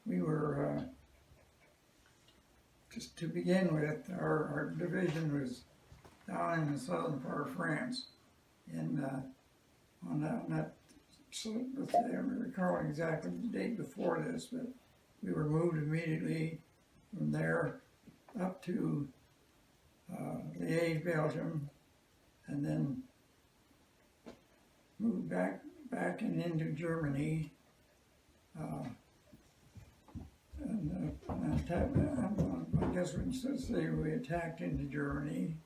we were, just to begin with, our division was down in the southern part of France. And on that, so let's say, I'm recalling exactly the date before this, but we were moved immediately from there up to Liège, Belgium, and then moved back and into Germany. I guess we should say we attacked into Germany,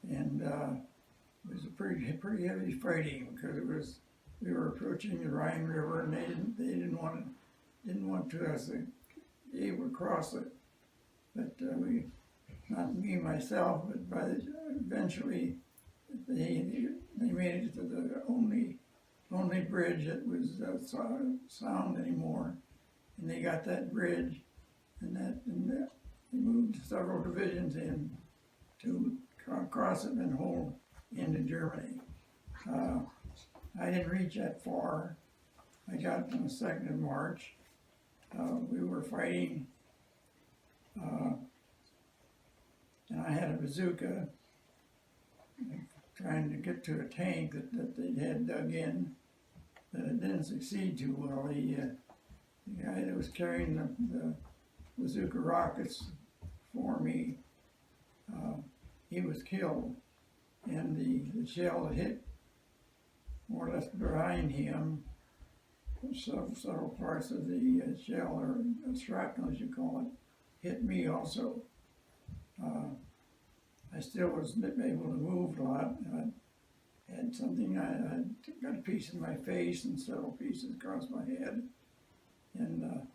and it was a pretty heavy fighting because we were approaching the Rhine River, and they didn't want us to be able to cross it. But we, not me myself, but eventually they made it to the only bridge that was sound anymore, and they got that bridge, and they moved several divisions in to cross it and hold into Germany. I didn't reach that far. I got on the 2nd of March. We were fighting, and I had a bazooka trying to get to a tank that they had dug in, but it didn't succeed too well. The guy that was carrying the bazooka rockets for me, he was killed, and the shell that hit more or less behind him, several parts of the shell, or shrapnel as you call it, hit me also. I still wasn't able to move a lot. I had something, I got a piece in my face and several pieces across my head, and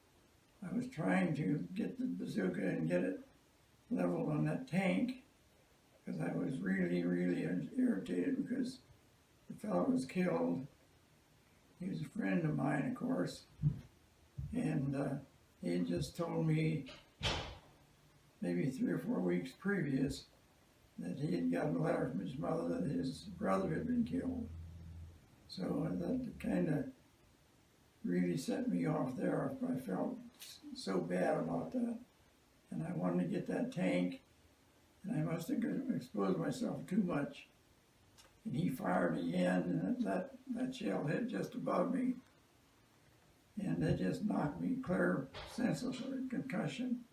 I was trying to get the bazooka and get it leveled on that tank, because I was really irritated because the fellow was killed. He was a friend of mine, of course, and he had just told me maybe 3 or 4 weeks previous that he had gotten a letter from his mother that his brother had been killed. So that kind of really set me off there. I felt so bad about that, and I wanted to get that tank, and I must have exposed myself too much. And he fired again, and that shell hit just above me, and it just knocked me clear, senseless of a concussion.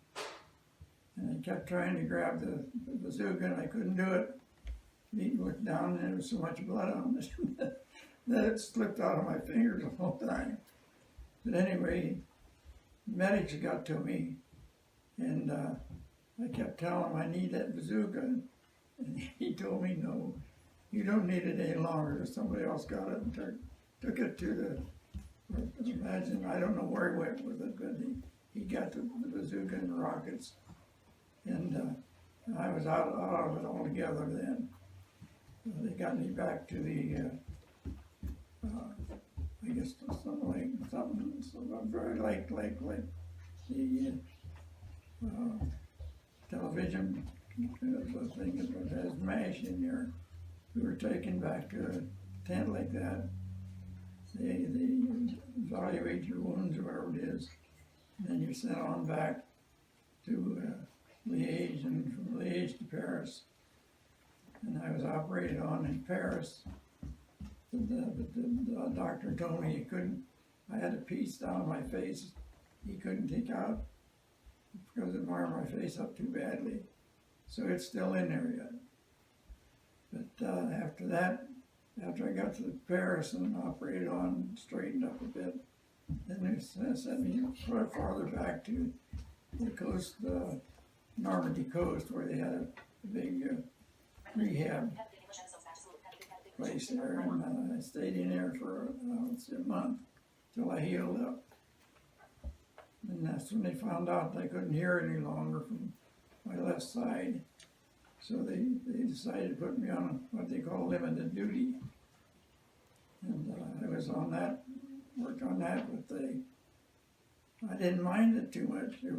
And I kept trying to grab the bazooka, and I couldn't do it. He looked down, and there was so much blood on it that it slipped out of my fingers the whole time. But anyway, medics got to me, and I kept telling him I need that bazooka, and he told me, no, you don't need it any longer. Somebody else got it and took it to the, imagine, I don't know where he went with it, but he got the bazooka and the rockets, and I was out of it altogether then. They got me back to the, I guess something very like the television thing that has MASH in there. We were taken back to a tent like that. They evaluate your wounds or whatever it is, and then you're sent on back to Liège, and from Liège to Paris. And I was operated on in Paris. The doctor told me he couldn't, I had a piece down my face he couldn't take out because it marred my face up too badly. So it's still in there yet. But after that, after I got to Paris and operated on, straightened up a bit, then they sent me farther back to the coast, Normandy coast, where they had a big rehab place there, and I stayed in there for a month till I healed up. And that's when they found out I couldn't hear any longer from my left side. So they decided to put me on what they call limited duty. And I was on that, worked on that, but I didn't mind it too much. It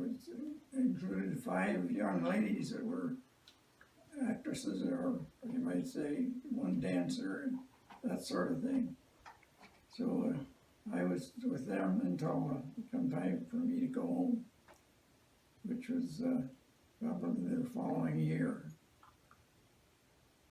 included 5 young ladies that were actresses, or you might say one dancer, and that sort of thing. So I was with them until come time for me to go home, which was probably the following year.